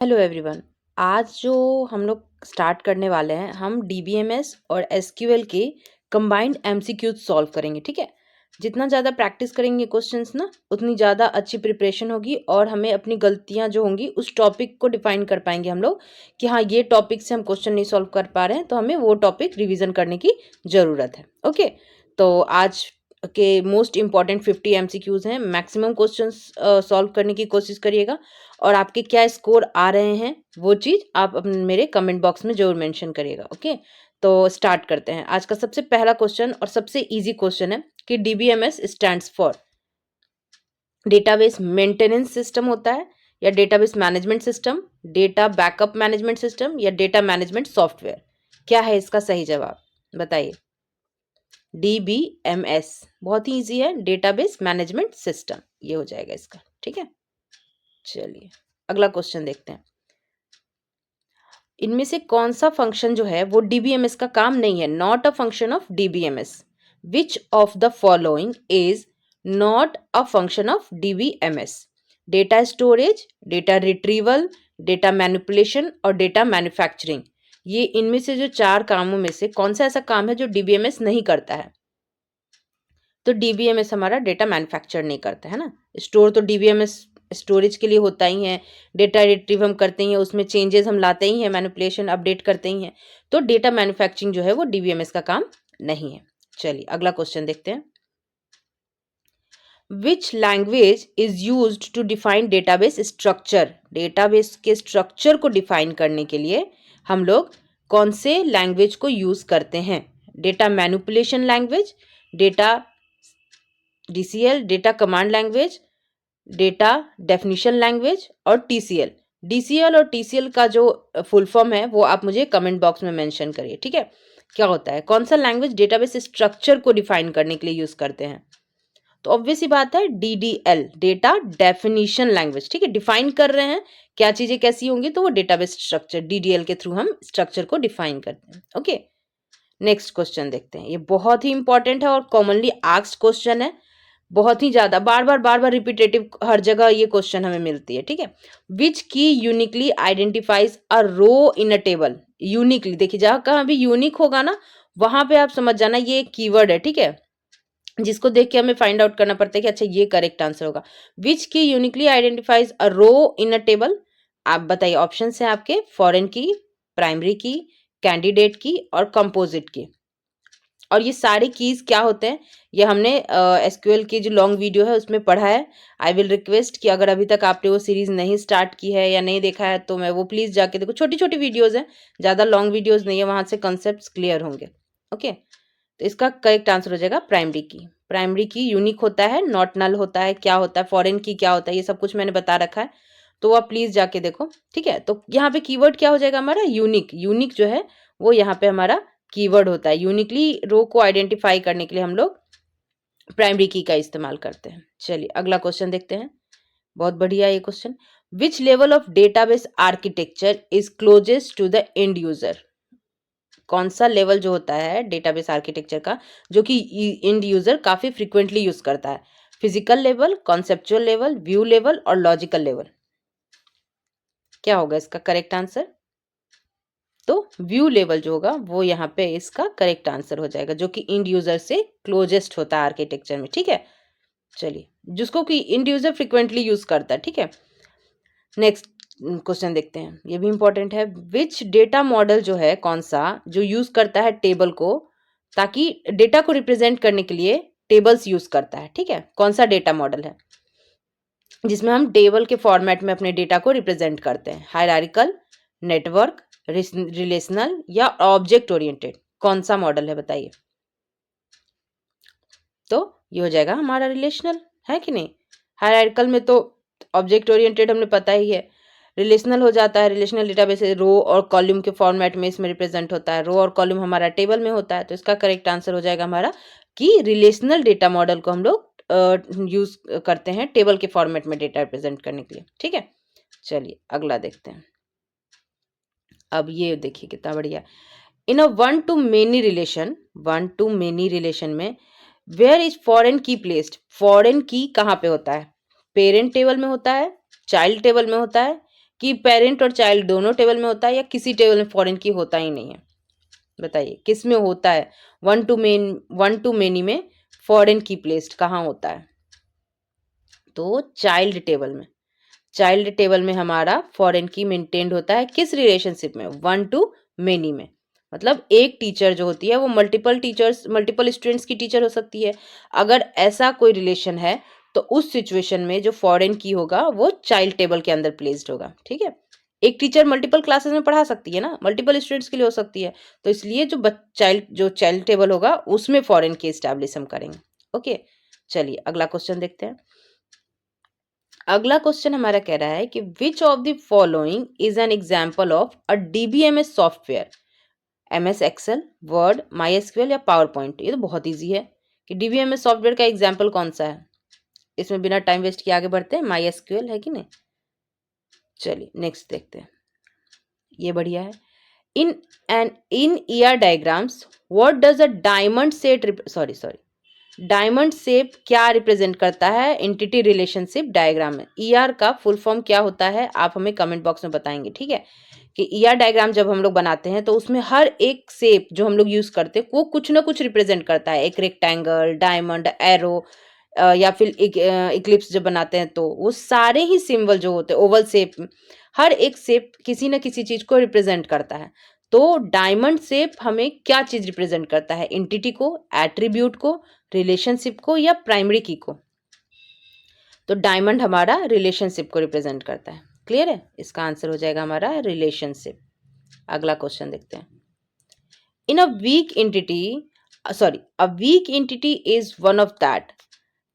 Hello everyone. आज जो हम लोग स्टार्ट करने वाले हैं, हम डीबीएमएस और एसक्यूएल के कंबाइंड एमसीक्यूज सॉल्व करेंगे। ठीक है, जितना ज़्यादा प्रैक्टिस करेंगे क्वेश्चंस ना, उतनी ज़्यादा अच्छी प्रिपरेशन होगी और हमें अपनी गलतियां जो होंगी उस टॉपिक को डिफाइन कर पाएंगे हम लोग कि हाँ, ये टॉपिक से हम क्वेश्चन नहीं सॉल्व कर पा रहे हैं तो हमें वो टॉपिक रिविजन करने की ज़रूरत है। ओके, तो आज के मोस्ट इंपॉर्टेंट 50 एमसीक्यूज हैं। मैक्सिमम क्वेश्चंस सॉल्व करने की कोशिश करिएगा और आपके क्या स्कोर आ रहे हैं वो चीज़ आप अपने मेरे कमेंट बॉक्स में जरूर मेंशन करिएगा। ओके, तो स्टार्ट करते हैं। आज का सबसे पहला क्वेश्चन और सबसे इजी क्वेश्चन है कि DBMS stands for database maintenance system होता है, या database management system, data backup management system, या डेटा मैनेजमेंट सॉफ्टवेयर। क्या है इसका सही जवाब, बताइए। डीबीएमएस बहुत ही इजी है, डेटाबेस मैनेजमेंट सिस्टम, ये हो जाएगा इसका। ठीक है, चलिए अगला क्वेश्चन देखते हैं। इनमें से कौन सा फंक्शन जो है वो डीबीएमएस का काम नहीं है, not a function of DBMS. Which of the following is not a function of DBMS? Data storage, data retrieval, data manipulation और डेटा मैन्युफैक्चरिंग। ये इनमें से जो चार कामों में से कौन सा ऐसा काम है जो डीबीएमएस नहीं करता है? तो डीबीएमएस हमारा डेटा मैन्युफैक्चर नहीं करता है ना। स्टोर तो डीबीएमएस स्टोरेज के लिए होता ही है, डेटा रिट्रीव हम करते ही हैं, उसमें चेंजेस हम लाते ही हैं, मैनिपुलेशन अपडेट करते ही हैं। तो डेटा मैन्युफैक्चरिंग जो है वो डीबीएमएस का काम नहीं है। चलिए अगला क्वेश्चन देखते हैं। Which language is used to define database structure? Database के स्ट्रक्चर को डिफाइन करने के लिए हम लोग कौन से लैंग्वेज को यूज करते हैं? Data manipulation language, data DCL data command language, data definition language और टीसीएल। डीसीएल और टीसीएल का जो फुल फॉर्म है वो आप मुझे कमेंट बॉक्स में मेंशन करिए। ठीक है, क्या होता है, कौन सा लैंग्वेज डेटाबेस स्ट्रक्चर को डिफाइन करने के लिए यूज करते हैं? तो ऑब्वियस ही बात है, डीडीएल डेटा डेफिनेशन लैंग्वेज। ठीक है, डिफाइन कर रहे हैं क्या चीजें कैसी होंगी, तो वो डेटाबेस स्ट्रक्चर डीडीएल के थ्रू हम स्ट्रक्चर को डिफाइन करते हैं। ओके, नेक्स्ट क्वेश्चन देखते हैं। ये बहुत ही इंपॉर्टेंट है और कॉमनली आस्क्ड क्वेश्चन है, बहुत ही ज्यादा बार बार रिपीटेटिव हर जगह ये क्वेश्चन हमें मिलती है। ठीक है, which key uniquely identifies a row in a table? Uniquely, देखिए जहां कहाँ भी यूनिक होगा ना, वहां पे आप समझ जाना ये एक कीवर्ड है। ठीक है, जिसको देख के हमें फाइंड आउट करना पड़ता है कि अच्छा ये करेक्ट आंसर होगा। Which key uniquely identifies a row in a table? आप बताइए, ऑप्शन है आपके फॉरेन की, प्राइमरी की, कैंडिडेट की और कंपोजिट की। और ये सारे कीज क्या होते हैं, ये हमने एसक्यूएल की जो लॉन्ग वीडियो है उसमें पढ़ा है। आई विल रिक्वेस्ट कि अगर अभी तक आपने वो सीरीज नहीं स्टार्ट की है या नहीं देखा है तो मैं वो प्लीज जाके देखो। छोटी छोटी वीडियोज हैं, ज्यादा लॉन्ग वीडियोज नहीं है, वहां से कॉन्सेप्ट्स क्लियर होंगे। ओके, तो इसका करेक्ट आंसर हो जाएगा प्राइमरी की। प्राइमरी की यूनिक होता है, नॉट नल होता है, क्या होता है, फॉरेन की क्या होता है, ये सब कुछ मैंने बता रखा है, तो आप प्लीज जाके देखो। ठीक है, तो यहाँ पे कीवर्ड क्या हो जाएगा हमारा, यूनिक। यूनिक जो है वो यहाँ पे हमारा कीवर्ड होता है। यूनिकली रो को आइडेंटिफाई करने के लिए हम लोग प्राइमरी की का इस्तेमाल करते हैं। चलिए अगला क्वेश्चन देखते हैं, बहुत बढ़िया ये question. Which level of database architecture is closest to the end user? कौन सा लेवल जो होता है डेटाबेस आर्किटेक्चर का जो कि एंड यूजर काफी फ्रीक्वेंटली यूज करता है? Physical level, conceptual level, view level और लॉजिकल लेवल। क्या होगा इसका करेक्ट आंसर? तो व्यू लेवल जो होगा वो यहाँ पे इसका करेक्ट आंसर हो जाएगा, जो कि इंड यूजर से क्लोजेस्ट होता है आर्किटेक्चर में। ठीक है, चलिए जिसको कि इंड यूजर फ्रिक्वेंटली यूज करता है। ठीक है, नेक्स्ट क्वेश्चन देखते हैं, ये भी इंपॉर्टेंट है। विच डेटा मॉडल जो है, कौन सा जो यूज करता है टेबल को, ताकि डेटा को रिप्रेजेंट करने के लिए टेबल्स यूज करता है? ठीक है, कौन सा डेटा मॉडल है जिसमें हम टेबल के फॉर्मेट में अपने डेटा को रिप्रेजेंट करते हैं? हायरार्किकल, नेटवर्क, रिलेशनल या ऑब्जेक्ट ओरिएंटेड? कौन सा मॉडल है बताइए। तो ये हो जाएगा हमारा रिलेशनल, है कि नहीं। हायरार्किकल में तो ऑब्जेक्ट ओरिएंटेड हमने पता ही है। रिलेशनल हो जाता है, रिलेशनल डेटाबेस रो और कॉलम के फॉर्मेट में इसमें रिप्रेजेंट होता है। रो और कॉलम हमारा टेबल में होता है, तो इसका करेक्ट आंसर हो जाएगा हमारा कि रिलेशनल डेटा मॉडल को हम लोग यूज करते हैं टेबल के फॉर्मेट में डेटा रिप्रेजेंट करने के लिए। ठीक है, चलिए अगला देखते हैं। अब ये देखिए कितना बढ़िया। In a one to many relation में where is foreign key placed? Foreign key कहाँ पे होता है? पेरेंट टेबल में होता है, चाइल्ड टेबल में होता है, कि पेरेंट और चाइल्ड दोनों टेबल में होता है या किसी टेबल में फॉरेन की होता ही नहीं है? बताइए किस में होता है? वन टू मेनी में फॉरेन की प्लेस्ड कहाँ होता है? तो चाइल्ड टेबल में हमारा फॉरेन की मेंटेन्ड होता है किस रिलेशनशिप में? वन टू मेनी में। मतलब एक टीचर जो होती है वो मल्टीपल स्टूडेंट्स की टीचर हो सकती है। अगर ऐसा कोई रिलेशन है तो उस सिचुएशन में जो फॉरेन की होगा वो चाइल्ड टेबल के अंदर प्लेस्ड होगा। ठीक है, एक टीचर मल्टीपल क्लासेस में पढ़ा सकती है ना, मल्टीपल स्टूडेंट्स के लिए हो सकती है, तो इसलिए जो चाइल्ड टेबल होगा उसमें फॉरेन की एस्टैब्लिश हम करेंगे। ओके, चलिए अगला क्वेश्चन देखते हैं। अगला क्वेश्चन हमारा कह रहा है कि which of the following is an example of a DBMS software? MS Excel, word, MySQL या पावर पॉइंट? ये तो बहुत ईजी है कि डीबीएमएस सॉफ्टवेयर का एग्जाम्पल कौन सा है। इसमें बिना टाइम वेस्ट किए आगे बढ़ते हैं। माई एसक्यूएल है कि नहीं? चलिए नेक्स्ट देखते हैं, ये बढ़िया है। In ER diagrams what does a diamond shape क्या रिप्रेजेंट करता है एंटिटी रिलेशनशिप डायग्राम में? ईआर का फुल फॉर्म क्या होता है आप हमें कमेंट बॉक्स में बताएंगे। ठीक है, कि ईआर डायग्राम जब हम लोग बनाते हैं तो उसमें हर एक शेप जो हम लोग यूज करते हैं वो कुछ ना कुछ रिप्रेजेंट करता है। एक रेक्टेंगल, डायमंड, एरो या फिर इक्लिप्स जब बनाते हैं तो वो सारे ही सिंबल जो होते हैं ओवल शेप, हर एक शेप किसी न किसी चीज को रिप्रेजेंट करता है। तो डायमंड शेप हमें क्या चीज रिप्रेजेंट करता है? एंटिटी को, एट्रीब्यूट को, रिलेशनशिप को या प्राइमरी की को? तो डायमंड हमारा रिलेशनशिप को रिप्रेजेंट करता है। क्लियर है, इसका आंसर हो जाएगा हमारा रिलेशनशिप। अगला क्वेश्चन देखते हैं। In a weak entity is one of that.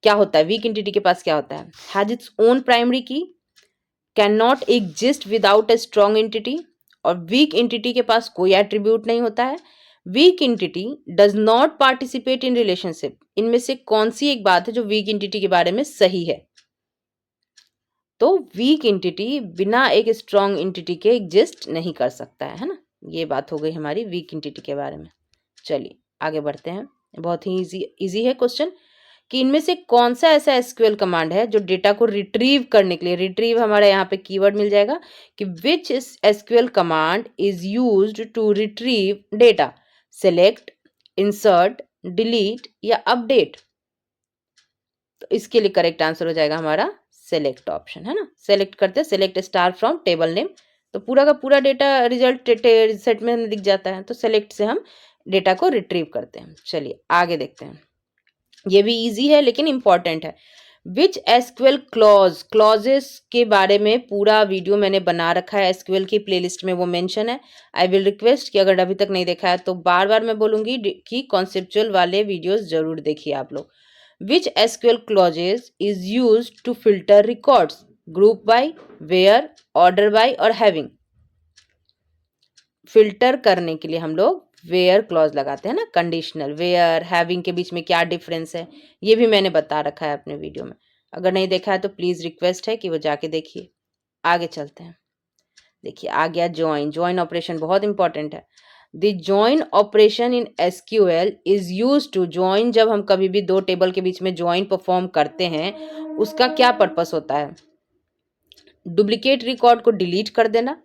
क्या होता है वीक एंटिटी के पास? क्या होता है? हैज इट्स ओन प्राइमरी की, can not exist without a strong entity, और वीक एंटिटी के पास कोई एट्रीब्यूट नहीं होता है। Weak entity does not participate in relationship. इनमें से कौन सी एक बात है जो वीक एंटिटी के बारे में सही है? तो वीक एंटिटी बिना एक स्ट्रॉन्ग एंटिटी के एग्जिस्ट नहीं कर सकता है ना। ये बात हो गई हमारी वीक एंटिटी के बारे में। चलिए आगे बढ़ते हैं। बहुत ही इजी है क्वेश्चन कि इनमें से कौन सा ऐसा एसक्यूएल कमांड है जो डेटा को रिट्रीव करने के लिए, रिट्रीव हमारा यहाँ पे कीवर्ड मिल जाएगा कि which SQL command is used to retrieve data? Select, insert, delete या अपडेट? तो इसके लिए करेक्ट आंसर हो जाएगा हमारा सेलेक्ट ऑप्शन, है ना। सेलेक्ट करते हैं, select star from table name, तो पूरा का पूरा डेटा रिजल्ट सेट में दिख जाता है। तो सेलेक्ट से हम डेटा को रिट्रीव करते हैं। चलिए आगे देखते हैं, ये भी इजी है लेकिन इंपॉर्टेंट है। विच एसक्यूएल क्लॉजेस के बारे में पूरा वीडियो मैंने बना रखा है, एसक्यूएल की प्लेलिस्ट में वो मेंशन है। आई विल रिक्वेस्ट कि अगर अभी तक नहीं देखा है तो बार बार मैं बोलूंगी कि कॉन्सेप्चुअल वाले वीडियोस जरूर देखिए आप लोग। Which SQL clauses is use to filter records? Group by, where, order by और हैविंग? फिल्टर करने के लिए हम लोग वेयर क्लॉज लगाते हैं ना, कंडीशनल। वेयर, हैविंग के बीच में क्या डिफरेंस है ये भी मैंने बता रखा है अपने वीडियो में। अगर नहीं देखा है तो प्लीज रिक्वेस्ट है कि वो जाके देखिए। आगे चलते हैं, देखिए आ गया ज्वाइन ऑपरेशन, बहुत इंपॉर्टेंट है। The join operation in SQL is use to join. जब हम कभी भी दो टेबल के बीच में ज्वाइन परफॉर्म करते हैं उसका क्या पर्पस होता है? डुप्लीकेट रिकॉर्ड को डिलीट कर देना,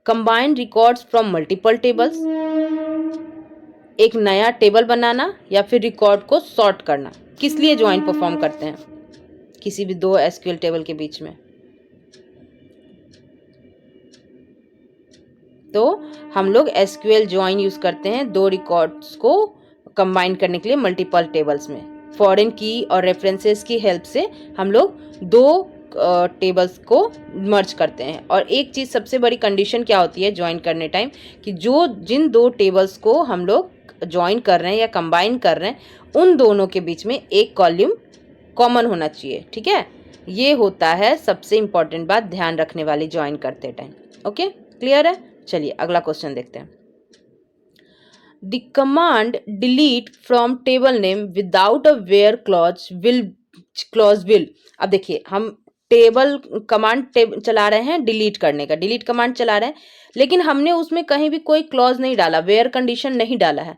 combine records from multiple tables, एक नया टेबल बनाना, या फिर रिकॉर्ड को सॉर्ट करना। किस लिए ज्वाइन परफॉर्म करते हैं किसी भी दो एसक्यूएल टेबल के बीच में? तो हम लोग एसक्यूएल ज्वाइन यूज करते हैं दो रिकॉर्ड्स को कंबाइन करने के लिए मल्टीपल टेबल्स में। फॉरेन की और रेफरेंसेस की हेल्प से हम लोग दो टेबल्स को मर्ज करते हैं। और एक चीज सबसे बड़ी कंडीशन क्या होती है ज्वाइन करने टाइम, कि जिन दो टेबल्स को हम लोग ज्वाइन कर रहे हैं या कंबाइन कर रहे हैं उन दोनों के बीच में एक कॉलम कॉमन होना चाहिए। ठीक है, ये होता है सबसे इंपॉर्टेंट बात ध्यान रखने वाली ज्वाइन करते टाइम। ओके, क्लियर है। चलिए अगला क्वेश्चन देखते हैं। The command delete from table name without a where clause will. अब देखिए हम टेबल कमांड चला रहे हैं डिलीट करने का, डिलीट कमांड चला रहे हैं, लेकिन हमने उसमें कहीं भी कोई क्लॉज नहीं डाला, वेयर कंडीशन नहीं डाला है।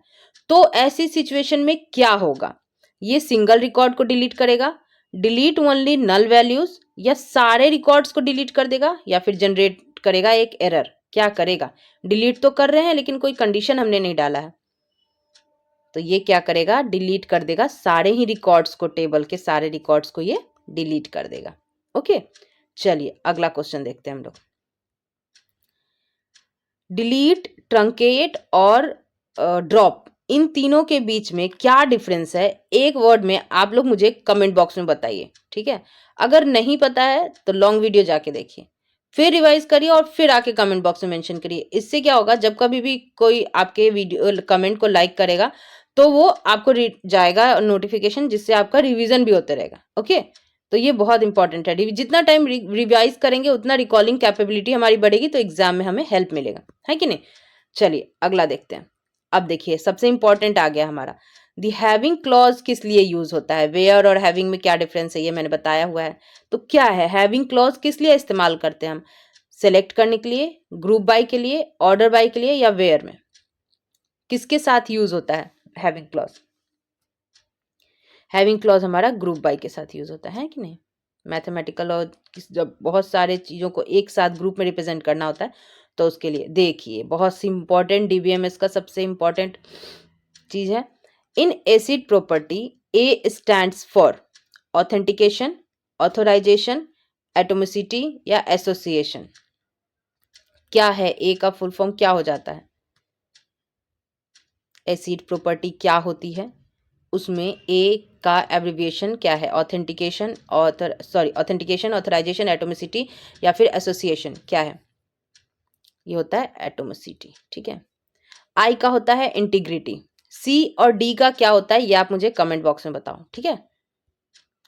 तो ऐसी सिचुएशन में क्या होगा? ये सिंगल रिकॉर्ड को डिलीट करेगा, डिलीट ओनली नल वैल्यूज, या सारे रिकॉर्ड्स को डिलीट कर देगा, या फिर जनरेट करेगा एक एरर। क्या करेगा? डिलीट तो कर रहे हैं लेकिन कोई कंडीशन हमने नहीं डाला है, तो ये क्या करेगा? डिलीट कर देगा सारे ही रिकॉर्ड्स को, टेबल के सारे रिकॉर्ड्स को ये डिलीट कर देगा। ओके, चलिए अगला क्वेश्चन देखते हैं हम लोग। डिलीट, ट्रंकेट और ड्रॉप, इन तीनों के बीच में क्या डिफरेंस है? एक वर्ड में आप लोग मुझे कमेंट बॉक्स में बताइए, ठीक है? अगर नहीं पता है तो लॉन्ग वीडियो जाके देखिए, फिर रिवाइज करिए और फिर आके कमेंट बॉक्स में मेंशन करिए। इससे क्या होगा, जब कभी भी कोई आपके वीडियो कमेंट को लाइक करेगा तो वो आपको जाएगा नोटिफिकेशन, जिससे आपका रिवीजन भी होते रहेगा। ओके, तो ये बहुत इंपॉर्टेंट है। जितना टाइम रिवाइज करेंगे उतना रिकॉलिंग कैपेबिलिटी हमारी बढ़ेगी, तो एग्जाम में हमें हेल्प मिलेगा, है कि नहीं? चलिए अगला देखते हैं। अब देखिए सबसे इंपॉर्टेंट आ गया हमारा, दी हैविंग क्लॉज किस लिए यूज होता है? वेयर और हैविंग में क्या डिफरेंस है ये मैंने बताया हुआ है। तो क्या है हैविंग क्लॉज, किस लिए इस्तेमाल करते हैं हम? सेलेक्ट करने के लिए, ग्रुप बाय के लिए, ऑर्डर बाय के लिए, या वेयर में? किसके साथ यूज होता है हैविंग क्लॉज? हैविंग क्लॉज हमारा ग्रुप बाय के साथ यूज होता है कि नहीं? मैथमेटिकल और जब बहुत सारे चीज़ों को एक साथ ग्रुप में रिप्रेजेंट करना होता है तो उसके लिए देखिए बहुत सी इंपॉर्टेंट, डीबीएमएस का सबसे इंपॉर्टेंट चीज है। In ACID property A stands for authentication, authorization, atomicity या एसोसिएशन। क्या है ए का फुल फॉर्म, क्या हो जाता है? एसिड प्रॉपर्टी क्या होती है? उसमें ए का एब्रिविएशन क्या है? ऑथेंटिकेशन, ऑथेंटिकेशन, ऑथराइजेशन, एटोमिसिटी या फिर एसोसिएशन, क्या है? ये होता है एटोमिसिटी, ठीक है। आई का होता है इंटीग्रिटी। सी और डी का क्या होता है ये आप मुझे कमेंट बॉक्स में बताओ, ठीक है।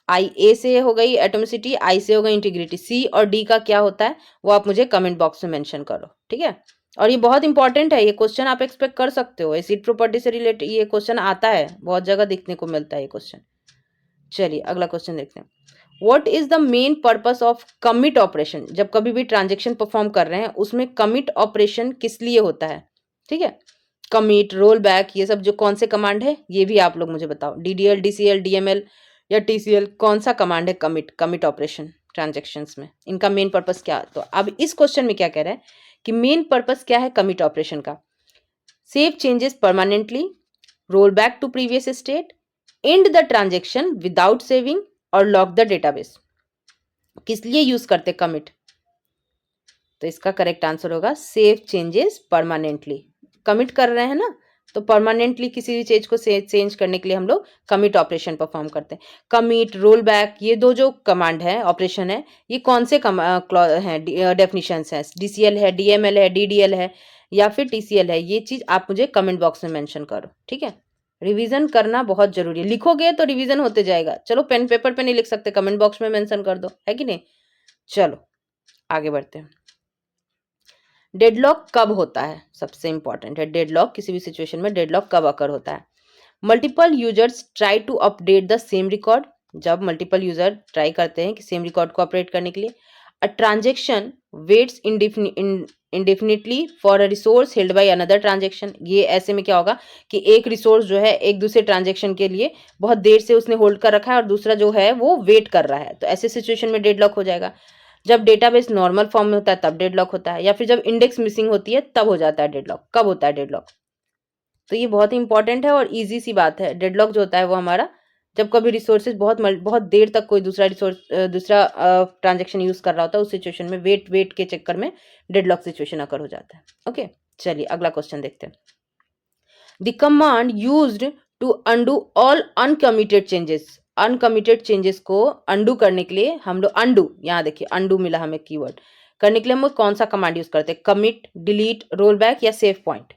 आई, ए से हो गई एटोमिसिटी, आई से हो गई इंटीग्रिटी, सी और डी का क्या होता है वो आप मुझे कमेंट बॉक्स में मेंशन करो, ठीक है। और ये बहुत इंपॉर्टेंट है, ये क्वेश्चन आप एक्सपेक्ट कर सकते हो, एसिड प्रॉपर्टी से रिलेटेड ये क्वेश्चन आता है, बहुत जगह देखने को मिलता है ये क्वेश्चन। चलिए अगला क्वेश्चन देखते हैं। What is the main purpose of commit operation? जब कभी भी ट्रांजेक्शन परफॉर्म कर रहे हैं उसमें कमिट ऑपरेशन किस लिए होता है, ठीक है। कमिट, रोल बैक, ये सब जो कौन से कमांड है ये भी आप लोग मुझे बताओ। डीडीएल, डीसीएल, डीएमएल या टीसीएल, कौन सा कमांड है कमिट ऑपरेशन ट्रांजेक्शन्स में? इनका मेन पर्पस क्या? तो अब इस क्वेश्चन में क्या कह रहा है कि मेन पर्पस क्या है कमिट ऑपरेशन का? Save changes permanently, roll back to previous state, end the transaction without saving और लॉक द डेटाबेस। किस लिए यूज करते कमिट? तो इसका करेक्ट आंसर होगा सेव चेंजेस परमानेंटली। कमिट कर रहे हैं ना, तो परमानेंटली किसी भी चीज को चेंज करने के लिए हम लोग कमिट ऑपरेशन परफॉर्म करते हैं। कमिट, रोल बैक, ये दो जो कमांड है, ऑपरेशन है, ये कौन से हैं, डेफिनेशंस हैं? डीसीएल है, डीएमएल है, डीडीएल है या फिर टीसीएल है? ये चीज आप मुझे कमेंट बॉक्स में मेंशन करो, ठीक है। रिवीजन करना बहुत जरूरी है, लिखोगे तो रिवीजन होते जाएगा। चलो पेन पेपर पे नहीं लिख सकते, कमेंट बॉक्स में मेंशन कर दो, है कि नहीं। चलो आगे बढ़ते हैं। डेडलॉक कब होता है? सबसे इंपॉर्टेंट है डेडलॉक, किसी भी सिचुएशन में डेडलॉक कब अकर होता है? Multiple users try to update the same record, जब मल्टीपल यूजर ट्राई करते हैं कि सेम रिकॉर्ड को अपडेट करने के लिए। A transaction waits indefinitely for a resource held by another transaction, ये ऐसे में क्या होगा कि एक रिसोर्स जो है एक दूसरे ट्रांजेक्शन के लिए बहुत देर से उसने होल्ड कर रखा है और दूसरा जो है वो वेट कर रहा है, तो ऐसे सिचुएशन में डेडलॉक हो जाएगा। जब डेटाबेस नॉर्मल फॉर्म में होता है तब डेडलॉक होता है, या फिर जब इंडेक्स मिसिंग होती है तब हो जाता है डेडलॉक। कब होता है डेडलॉक? तो ये बहुत इंपॉर्टेंट है और इजी सी बात है। डेडलॉक जो होता है वो हमारा जब कभी रिसोर्सेज बहुत देर तक कोई दूसरा ट्रांजेक्शन यूज कर रहा होता है, उस सिचुएशन में वेट के चक्कर में डेडलॉक सिचुएशन अकर हो जाता है। ओके, चलिए अगला क्वेश्चन देखते हैं। The command used to undo all uncommitted changes, uncommitted changes को अंडू करने के लिए हम लोग, अंडू, यहाँ देखिए अंडू मिला हमें कीवर्ड, करने के लिए हम लोग कौन सा कमांड यूज करते हैं? कमिट, डिलीट, रोल बैक या सेव पॉइंट?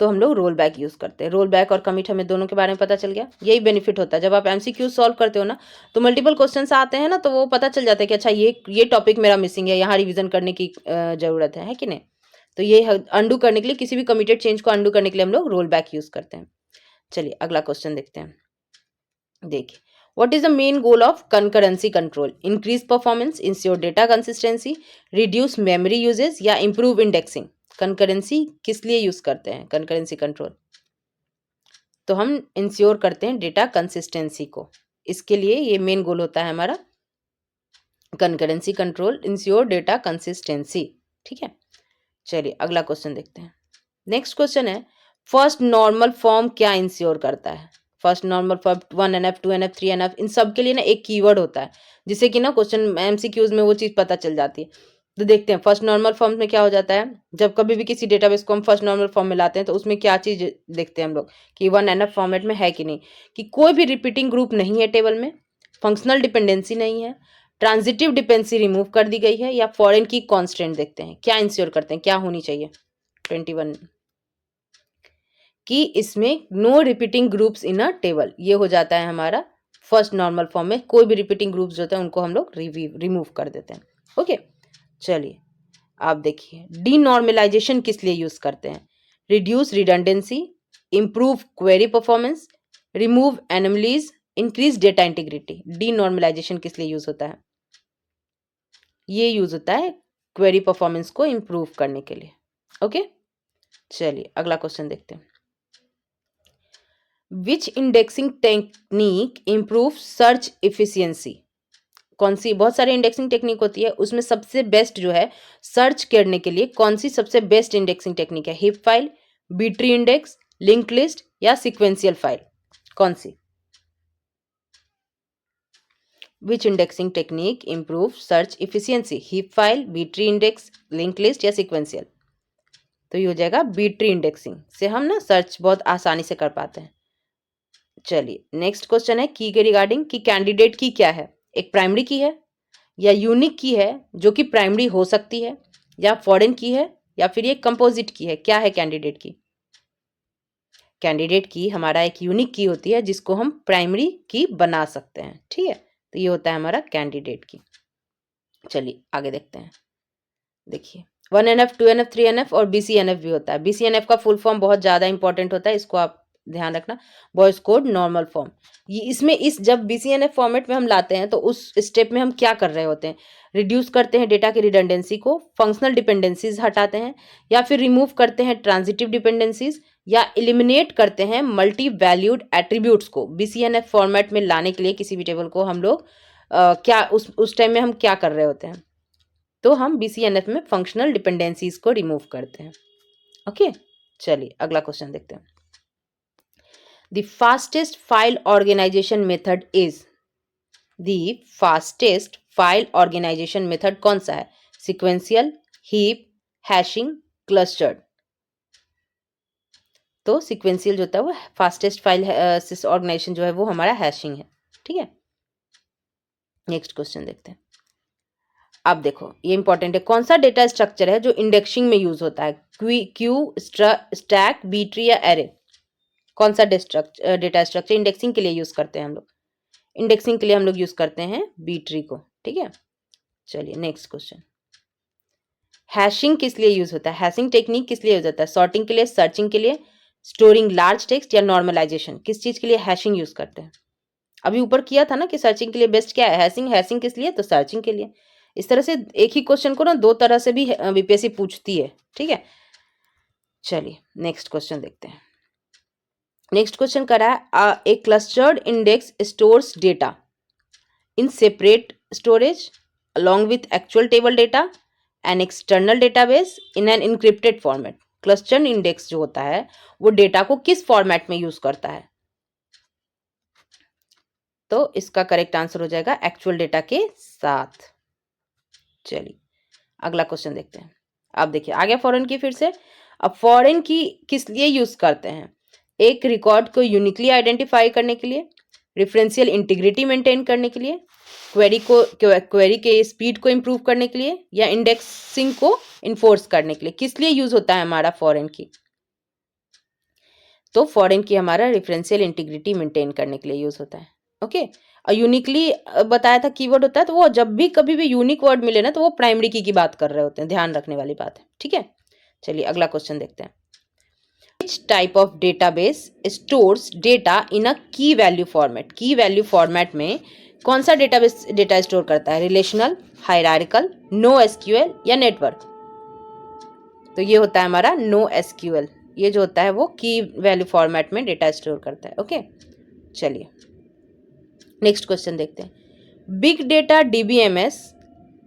तो हम लोग रोल बैक यूज करते हैं। रोल बैक और कमिट हमें दोनों के बारे में पता चल गया। यही बेनिफिट होता है जब आप एमसीक्यू सॉल्व करते हो ना, तो मल्टीपल क्वेश्चंस आते हैं ना, तो वो पता चल जाता है कि अच्छा ये टॉपिक मेरा मिसिंग है, यहाँ रिवीजन करने की जरूरत है कि नहीं। तो ये अंडू करने के लिए, किसी भी कमिटेड चेंज को अंडू करने के लिए हम लोग रोल बैक यूज करते हैं। चलिए अगला क्वेश्चन देखते हैं। देखिए, what is the main goal of concurrency control? Increase performance, ensure data consistency, reduce memory uses या इंप्रूव इंडेक्सिंग? कंकरेंसी किस लिए यूज करते हैं कंकरेंसी कंट्रोल? तो हम इंश्योर करते हैं डेटा कंसिस्टेंसी को, इसके लिए ये मेन गोल होता है हमारा concurrency control ensure data consistency. ठीक है, चलिए अगला क्वेश्चन देखते हैं। नेक्स्ट क्वेश्चन है फर्स्ट नॉर्मल फॉर्म क्या इंश्योर करता है। First normal form 1NF 2NF 3NF इन सब के लिए ना एक कीवर्ड होता है जिससे कि ना क्वेश्चन MCQs में वो चीज़ पता चल जाती है। तो देखते हैं फर्स्ट नॉर्मल फॉर्म में क्या हो जाता है। जब कभी भी किसी डेटाबेस को हम फर्स्ट नॉर्मल फॉर्म में लाते हैं तो उसमें क्या चीज़ देखते हैं हम लोग कि 1NF फॉर्मेट में है कि नहीं, कि कोई भी रिपीटिंग ग्रुप नहीं है टेबल में, फंक्शनल डिपेंडेंसी नहीं है, ट्रांजिटिव डिपेंडेंसी रिमूव कर दी गई है, या फॉरेन की कॉन्स्टेंट देखते हैं क्या इंश्योर करते हैं, क्या होनी चाहिए 21 कि इसमें no repeating groups in a table. ये हो जाता है हमारा फर्स्ट नॉर्मल फॉर्म में कोई भी रिपीटिंग ग्रुप्स होते हैं उनको हम लोग रिमूव कर देते हैं। ओके, चलिए आप देखिए डीनॉर्मलाइजेशन किस लिए यूज करते हैं। Reduce redundancy, improve query performance, remove anomalies, increase data integrity. Denormalisation किस लिए यूज होता है, ये यूज होता है क्वेरी परफॉर्मेंस को इंप्रूव करने के लिए। ओके, चलिए अगला क्वेश्चन देखते हैं। Which indexing technique improve search efficiency. कौन सी, बहुत सारी इंडेक्सिंग टेक्निक होती है, उसमें सबसे बेस्ट जो है सर्च करने के लिए कौन सी सबसे बेस्ट इंडेक्सिंग टेक्निक है। Heap file, B tree index, link list या सिक्वेंशियल फाइल, कौन सी। Which indexing technique improve search efficiency, heap file, B tree index, link list या सिक्वेंशियल। तो ये हो जाएगा बी ट्री इंडेक्सिंग से हम ना सर्च बहुत आसानी से कर पाते हैं। चलिए नेक्स्ट क्वेश्चन है की के रिगार्डिंग कि कैंडिडेट की क्या है, एक प्राइमरी की है या यूनिक की है जो कि प्राइमरी हो सकती है, या फॉरेन की है, या फिर ये कंपोजिट की है। क्या है कैंडिडेट की, कैंडिडेट की हमारा एक यूनिक की होती है जिसको हम प्राइमरी की बना सकते हैं। ठीक है, तो ये होता है हमारा कैंडिडेट की। चलिए आगे देखते हैं। देखिए 1NF 2NF 3NF और BCNF भी होता है। BCNF का फुल फॉर्म बहुत ज़्यादा इंपॉर्टेंट होता है, इसको आप ध्यान रखना, बॉयज कोड नॉर्मल फॉर्म। ये इसमें इस जब BCNF फॉर्मेट में हम लाते हैं तो उस स्टेप में हम क्या कर रहे होते हैं, रिड्यूस करते हैं डेटा की रिडंडेंसी को, फंक्शनल डिपेंडेंसीज हटाते हैं, या फिर रिमूव करते हैं ट्रांजिटिव डिपेंडेंसीज, या एलिमिनेट करते हैं मल्टी वैल्यूड एट्रीब्यूट्स को। BCNF फॉर्मेट में लाने के लिए किसी भी टेबल को हम लोग क्या उस टाइम में हम क्या कर रहे होते हैं, तो हम BCNF में फंक्शनल डिपेंडेंसीज को रिमूव करते हैं। ओके, चलिए अगला क्वेश्चन देखते हैं। The fastest file organization method is, the fastest file organization method कौन सा है, सिक्वेंशियल, हीप, हैशिंग, क्लस्टर्ड। तो सिक्वेंशियल जो होता है वो फास्टेस्ट फाइल ऑर्गेनाइजेशन जो है वो हमारा हैशिंग है। ठीक है, नेक्स्ट क्वेश्चन देखते हैं। अब देखो ये इंपॉर्टेंट है, कौन सा डेटा स्ट्रक्चर है जो इंडेक्सिंग में यूज होता है, क्यू, स्टैक, बी ट्री या एरे। कौन सा डेटा स्ट्रक्चर इंडेक्सिंग के लिए यूज करते हैं हम लोग, इंडेक्सिंग के लिए हम लोग यूज करते हैं बी ट्री को। ठीक है, चलिए नेक्स्ट क्वेश्चन। हैशिंग किस लिए यूज होता है, हैशिंग टेक्निक किस लिए यूज होता है, सॉर्टिंग के लिए, सर्चिंग के लिए, स्टोरिंग लार्ज टेक्स्ट या नॉर्मलाइजेशन, किस चीज के लिए हैशिंग यूज करते हैं। अभी ऊपर किया था ना कि सर्चिंग के लिए बेस्ट क्या है, हैशिंग, हैशिंग किस लिए, तो सर्चिंग के लिए। इस तरह से एक ही क्वेश्चन को ना दो तरह से भी बीपीएससी पूछती है। ठीक है, चलिए नेक्स्ट क्वेश्चन देखते हैं। नेक्स्ट क्वेश्चन करा है a clustered index stores data in separate storage along with actual table data an external database in an encrypted format। Cluster index जो होता है वो डेटा को किस फॉर्मेट में यूज करता है, तो इसका करेक्ट आंसर हो जाएगा एक्चुअल डेटा के साथ। चलिए अगला क्वेश्चन देखते हैं। अब देखिए आ गया फॉरेन की फिर से। अब फॉरेन की किस लिए यूज करते हैं, एक रिकॉर्ड को यूनिकली आइडेंटिफाई करने के लिए, रेफरेंशियल इंटीग्रिटी मेंटेन करने के लिए, क्वेरी के स्पीड को इंप्रूव करने के लिए, या इंडेक्सिंग को इन्फोर्स करने के लिए। किस लिए यूज होता है हमारा फॉरेन की, तो फॉरेन की हमारा रेफरेंशियल इंटीग्रिटी मेंटेन करने के लिए यूज होता है। ओके, और यूनिकली बताया था कीवर्ड होता है, तो वो जब भी कभी भी यूनिक वर्ड मिले ना तो वो प्राइमरी की बात कर रहे होते हैं, ध्यान रखने वाली बात है। ठीक है, चलिए अगला क्वेश्चन देखते हैं। Which type of database stores data in a key value format। की वैल्यू फॉर्मेट में कौन सा डेटाबेस डेटा स्टोर करता है, रिलेशनल, हायरार्किकल, नो एसक्यूएल या नेटवर्क। तो ये होता है हमारा नो एसक्यूएल, ये जो होता है वो की वैल्यू फॉर्मेट में डेटा स्टोर करता है। ओके, चलिए नेक्स्ट क्वेश्चन देखते हैं। बिग डेटा डीबीएमएस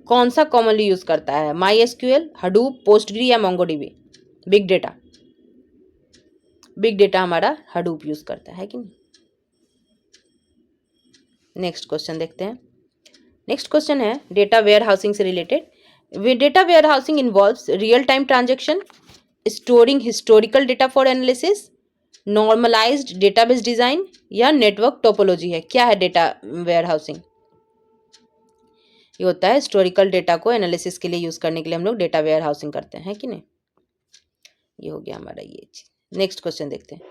कौन सा कॉमनली यूज करता है? माई एसक्यूएल, हडूप, पोस्टग्री या MongoDB? Big data, big data हमारा हडूप यूज करता है कि नहीं? नेक्स्ट क्वेश्चन देखते हैं। नेक्स्ट क्वेश्चन है डेटा वेयर हाउसिंग से related. Data warehousing involves real time transaction, storing historical data for analysis, normalized database design या नेटवर्क टोपोलॉजी है? क्या है डेटा वेयर हाउसिंग? ये होता है हिस्टोरिकल डेटा को एनालिसिस के लिए यूज करने के लिए हम लोग डेटा वेयर हाउसिंग करते हैं कि नहीं? ये हो गया हमारा ये चीज। नेक्स्ट क्वेश्चन देखते हैं।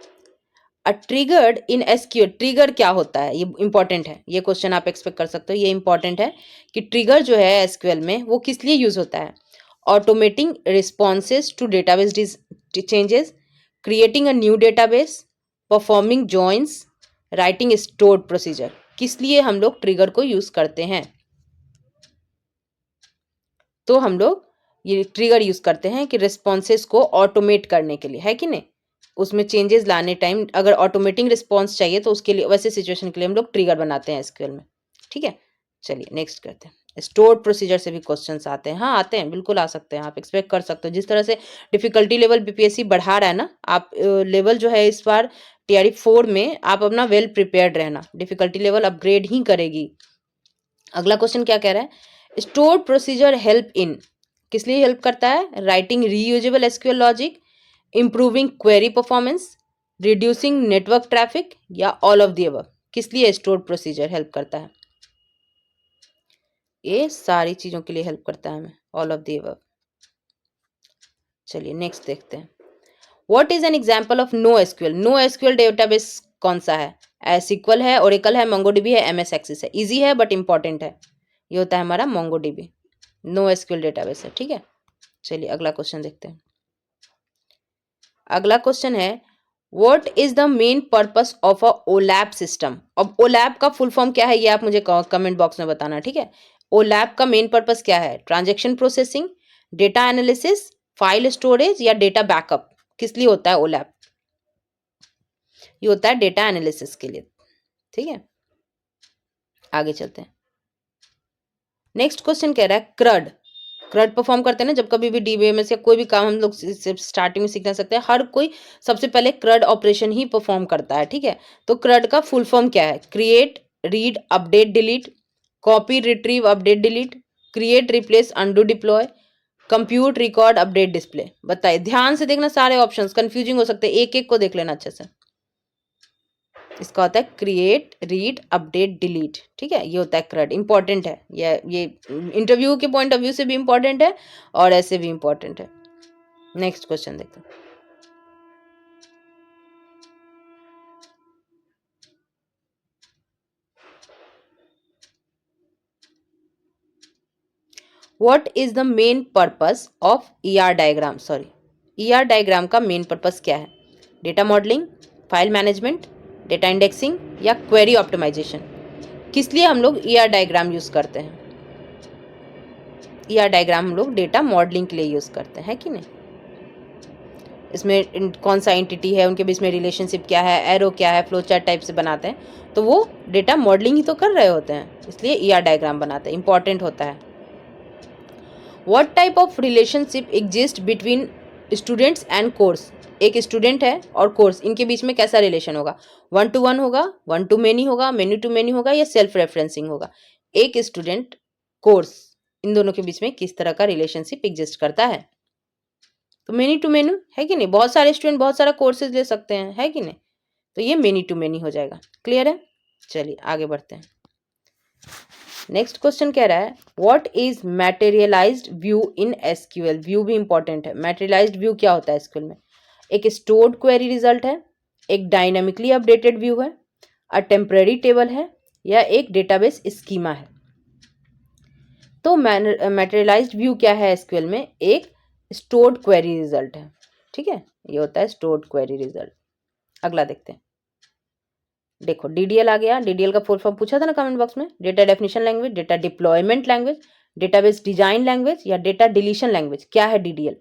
अ ट्रिगर्ड इन एसक्यूएल, ट्रिगर क्या होता है? ये इंपॉर्टेंट है, ये क्वेश्चन आप एक्सपेक्ट कर सकते हो, ये इंपॉर्टेंट है कि ट्रिगर जो है एसक्यूएल में वो किस लिए यूज होता है? Automating responses to database changes, creating a new database, performing joins, writing stored procedure. किस लिए हम लोग ट्रिगर को यूज करते हैं? तो हम लोग ये ट्रिगर यूज करते हैं कि रिस्पॉन्सेज को ऑटोमेट करने के लिए, है कि नहीं? उसमें चेंजेस लाने टाइम अगर ऑटोमेटिंग रिस्पॉन्स चाहिए तो उसके लिए, वैसे सिचुएशन के लिए हम लोग ट्रिगर बनाते हैं एसक्यूएल में। ठीक है, चलिए नेक्स्ट करते हैं। स्टोर्ड प्रोसीजर से भी क्वेश्चंस आते हैं। हाँ आते हैं, बिल्कुल आ सकते हैं, आप एक्सपेक्ट कर सकते हो। जिस तरह से डिफिकल्टी लेवल बीपीएससी बढ़ा रहा है ना, आप लेवल जो है इस बार टीआरई 4 में आप अपना वेल प्रिपेयर्ड रहना, डिफिकल्टी लेवल अपग्रेड ही करेगी। अगला क्वेश्चन क्या कह रहा है? स्टोर्ड प्रोसीजर हेल्प इन, किस लिए हेल्प करता है? Writing reusable SQL logic, improving query performance, reducing network traffic या ऑल ऑफ द अबव? किस लिए स्टोर्ड प्रोसीजर हेल्प करता है? ये सारी चीजों के लिए हेल्प करता है हमें, ऑल ऑफ द अबव। चलिए नेक्स्ट देखते हैं। What is an example of no SQL? No SQL database कौन सा है? एसक्यूएल है, ओरेकल है, मोंगोडीबी है, एमएस एक्सेस है। इजी है बट इंपॉर्टेंट है। ये होता है हमारा मोंगोडीबी, नो एसक्यूएल डेटाबेस है। ठीक है, चलिए अगला क्वेश्चन देखते हैं। अगला क्वेश्चन है what is the main purpose of a OLAP system? अब ओलैप का फुल फॉर्म क्या है ये आप मुझे कमेंट बॉक्स में बताना। ठीक है, ओलैप का मेन पर्पस क्या है? Transaction processing, data analysis, file storage या डेटा बैकअप? किस लिए होता है ओलैप? ये होता है डेटा एनालिसिस के लिए। ठीक है, आगे चलते हैं। नेक्स्ट क्वेश्चन कह रहा है क्रड, क्रड परफॉर्म करते हैं ना जब कभी भी डीबीएमएस या कोई भी काम हम लोग स्टार्टिंग में सीखना सकते हैं, हर कोई सबसे पहले क्रड ऑपरेशन ही परफॉर्म करता है। ठीक है, तो क्रड का फुल फॉर्म क्या है? Create, read, update, delete, copy, retrieve, update, delete, create, replace, undo, deploy, compute, record, update, display. बताइए, ध्यान से देखना, सारे ऑप्शंस कंफ्यूजिंग हो सकते हैं, एक एक को देख लेना अच्छे से। इसका होता है क्रिएट, रीड, अपडेट, डिलीट। ठीक है, ये होता है क्रड, इंपॉर्टेंट है ये इंटरव्यू के पॉइंट ऑफ व्यू से भी इंपॉर्टेंट है और ऐसे भी इंपॉर्टेंट है। नेक्स्ट क्वेश्चन देखते हैं। What is the main purpose of ER diagram? Sorry, ER diagram का मेन पर्पस क्या है? Data modelling, file management, data indexing या क्वेरी ऑप्टिमाइजेशन? किस लिए हम लोग ईआर डायग्राम यूज करते हैं? ईआर डायग्राम हम लोग डेटा मॉडलिंग के लिए यूज करते हैं कि नहीं? इसमें कौन सा एंटिटी है, उनके बीच में रिलेशनशिप क्या है, एरो क्या है, फ्लो चार्ट टाइप से बनाते हैं, तो वो डेटा मॉडलिंग ही तो कर रहे होते हैं, इसलिए ईआर डायग्राम बनाते हैं, इंपॉर्टेंट होता है। What type of relationship exist between students and course? एक स्टूडेंट है और कोर्स, इनके बीच में कैसा रिलेशन होगा? 1 to 1 होगा, 1 to many होगा, many to many होगा या सेल्फ रेफरेंसिंग होगा? एक स्टूडेंट, कोर्स, इन दोनों के बीच में किस तरह का रिलेशनशिप एग्जिस्ट करता है? तो मेनी टू मेनी है कि नहीं? बहुत सारे स्टूडेंट बहुत सारा कोर्सेज ले सकते हैं, है कि नहीं? तो ये मेनी टू मेनी हो जाएगा। क्लियर है? चलिए आगे बढ़ते हैं। नेक्स्ट क्वेश्चन कह रहा है what is materialised view in SQL? View भी इंपॉर्टेंट है। मैटेरियलाइज्ड व्यू क्या होता है एसक्यूएल में? एक स्टोर्ड क्वेरी रिजल्ट है, एक डायनामिकली अपडेटेड व्यू है, अ टेम्पररी टेबल है या एक डेटाबेस स्कीमा है? तो मैटेरियलाइज्ड व्यू क्या है एसक्यूएल में? एक स्टोर्ड क्वेरी रिजल्ट है। ठीक है, ये होता है स्टोर्ड क्वेरी रिजल्ट। अगला देखते हैं। देखो डीडीएल आ गया, डीडीएल का फुल फॉर्म पूछा था ना कमेंट बॉक्स में। Data definition language, data deployment language, database design language या डेटा डिलीशन लैंग्वेज? क्या है डीडीएल?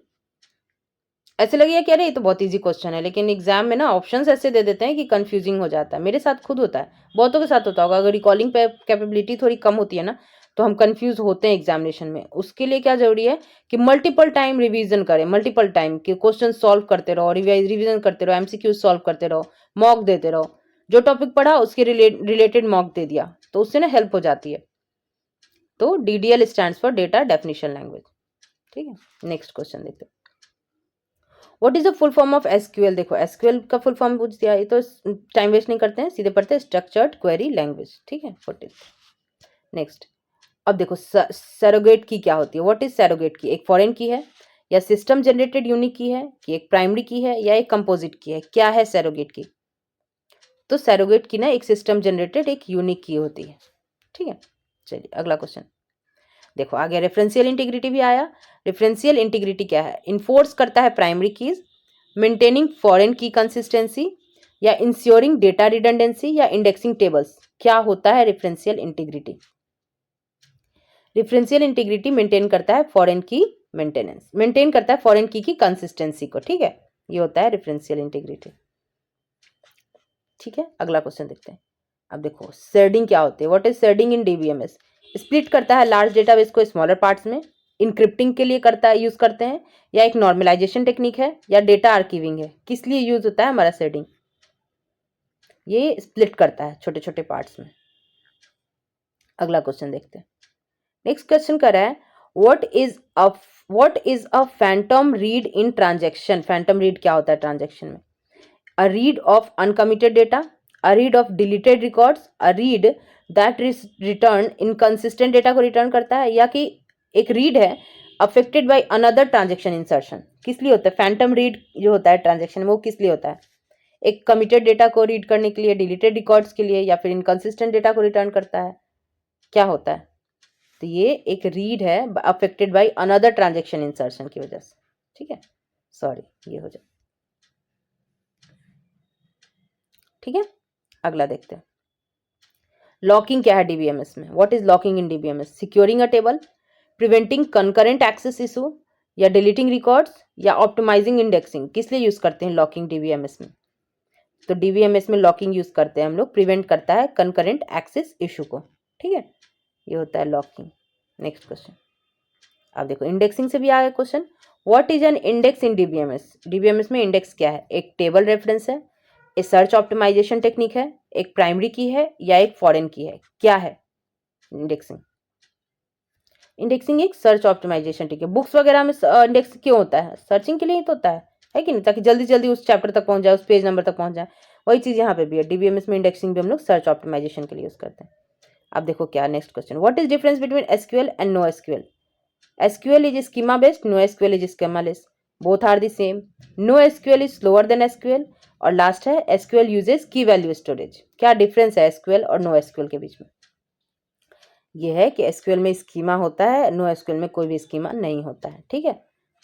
ऐसे लगेगा कि अरे ये तो बहुत इजी क्वेश्चन है, लेकिन एग्जाम में ना ऑप्शंस ऐसे दे देते हैं कि कंफ्यूजिंग हो जाता है। मेरे साथ खुद होता है, बहुतों के साथ होता होगा। अगर रिकॉलिंग कैपेबिलिटी थोड़ी कम होती है ना, तो हम कंफ्यूज होते हैं एग्जामिनेशन में। उसके लिए क्या जरूरी है कि मल्टीपल टाइम रिवीजन करें, मल्टीपल टाइम के क्वेश्चन सॉल्व करते रहो, रिवीजन करते रहो, एमसीक्यू सॉल्व करते रहो, मॉक देते रहो। जो टॉपिक पढ़ा उसके रिलेटेड मॉक दे दिया, तो उससे ना हेल्प हो जाती है। तो DDL stands for data definition language. ठीक है, नेक्स्ट क्वेश्चन देखते हैं। What is the full form of SQL? देखो SQL का फुल फॉर्म पूछ दिया, ये तो टाइम वेस्ट नहीं करते हैं, सीधे पढ़ते हैं, स्ट्रक्चर्ड क्वेरी लैंग्वेज। ठीक है, नेक्स्ट। अब देखो सरोगेट की क्या होती है। व्हाट इज सरोगेट की? एक फॉरेन की है, या सिस्टम जनरेटेड यूनिक की है, कि एक प्राइमरी की है, या एक कंपोजिट की है? क्या है सरोगेट की? तो सरोगेट की ना एक सिस्टम जनरेटेड एक यूनिक की होती है। ठीक है, चलिए अगला क्वेश्चन देखो। आगे रेफरेंशियल इंटीग्रिटी भी आया। रेफरेंशियल इंटीग्रिटी क्या है? इन्फोर्स करता है प्राइमरी कीज, मेंटेनिंग फॉरेन की कंसिस्टेंसी, या इंश्योरिंग डेटा रिडंडेंसी, या इंडेक्सिंग टेबल्स। क्या होता है referential integrity? Referential integrity maintain करता है फॉरेन की मेंटेनेंस, मेंटेन करता है फॉरेन की कंसिस्टेंसी को। ठीक है, ये होता है रेफरेंशियल इंटीग्रिटी। ठीक है, अगला क्वेश्चन देखते हैं। अब देखो शेडिंग क्या होती है। What is sharding in DBMS? Split करता है लार्ज डेटाबेस को स्मॉलर पार्ट्स में, इनक्रिप्टिंग के लिए करता है, यूज करते हैं, या एक नॉर्मलाइजेशन टेक्निक है, या डेटा आर्कीविंग है? किस लिए यूज होता है हमारा शेडिंग? ये स्प्लिट करता है छोटे छोटे पार्ट्स में। अगला क्वेश्चन देखते हैं। नेक्स्ट क्वेश्चन कर रहा है what is a phantom read in transaction? Phantom read क्या होता है ट्रांजेक्शन में? A read of uncommitted data, a read of deleted records, a read that return inconsistent data को रिटर्न करता है, या कि एक रीड है affected by another transaction insertion? किस लिए होता है फैंटम रीड जो होता है ट्रांजेक्शन में? वो किस लिए होता है? एक कमिटेड डेटा को रीड करने के लिए, डिलीटेड रिकॉर्ड्स के लिए, या फिर इनकंसिस्टेंट डेटा को रिटर्न करता है? क्या होता है? तो ये एक रीड है affected by another transaction insertion की वजह से। ठीक है, सॉरी ये हो जाए। ठीक है, अगला देखते हैं। लॉकिंग क्या है DBMS में? What is locking in DBMS? Securing a table, preventing concurrent access issue, या डिलीटिंग रिकॉर्ड्स, या ऑप्टिमाइजिंग इंडेक्सिंग? किस लिए यूज करते हैं लॉकिंग DBMS में? तो DBMS में लॉकिंग यूज करते हैं हम लोग, प्रिवेंट करता है कंकरेंट एक्सेस इशू को। ठीक है, ये होता है लॉकिंग। Next question. अब देखो इंडेक्सिंग से भी आया question. What is N index in DBMS? DBMS में इंडेक्स क्या है? एक टेबल रेफरेंस है, एक सर्च ऑप्टिमाइजेशन टेक्निक है, एक प्राइमरी की है, या एक फॉरेन की है? क्या है इंडेक्सिंग? इंडेक्सिंग एक सर्च ऑप्टिमाइजेशन टेक्निक। बुक्स वगैरह में इंडेक्स क्यों होता है? सर्चिंग के लिए ही तो होता है कि नहीं? ताकि जल्दी जल्दी उस चैप्टर तक पहुंच जाए, उस पेज नंबर तक पहुंच जाए। वही चीज यहाँ पे भी है। DBMS में इंडेक्सिंग भी हम लोग सर्च ऑप्टिमाइजेशन के लिए यूज करते हैं। अब देखो क्या next question. What is difference between SQL and no SQL? SQL is schema based, NoSQL is schemaless. Both are the same. NoSQL is slower than SQL. और लास्ट है SQL uses key value storage. क्या difference है SQL और NoSQL के बीच में? ये है कि SQL में स्कीमा होता है, NoSQL में कोई भी स्कीमा नहीं होता है। ठीक है,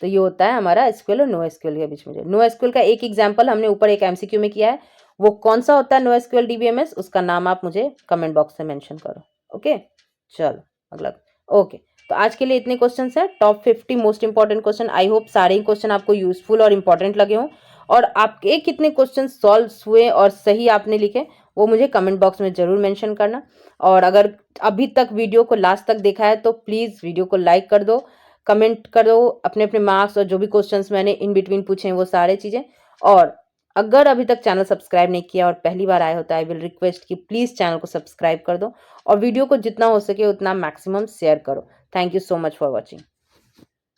तो ये होता है हमारा SQL और NoSQL के बीच में। NoSQL का एक एग्जाम्पल हमने ऊपर एक MCQ में किया है, वो कौन सा होता है NoSQL DBMS, उसका नाम आप मुझे कमेंट बॉक्स में मेंशन करो। ओके, चलो अगला। ओके, तो आज के लिए इतने क्वेश्चन हैं, top 50 most important question. I hope सारे ही क्वेश्चन आपको यूजफुल और इंपॉर्टेंट लगे हों, और आपके कितने क्वेश्चन सॉल्व हुए और सही आपने लिखे वो मुझे कमेंट बॉक्स में जरूर मेंशन करना। और अगर अभी तक वीडियो को लास्ट तक देखा है तो प्लीज़ वीडियो को लाइक कर दो, कमेंट कर दो अपने अपने मार्क्स और जो भी क्वेश्चंस मैंने इन बिटवीन पूछे हैं वो सारे चीज़ें। और अगर अभी तक चैनल सब्सक्राइब नहीं किया और पहली बार आए हो तो आई विल रिक्वेस्ट कि प्लीज़ चैनल को सब्सक्राइब कर दो, और वीडियो को जितना हो सके उतना मैक्सिमम शेयर करो। Thank you so much for watching.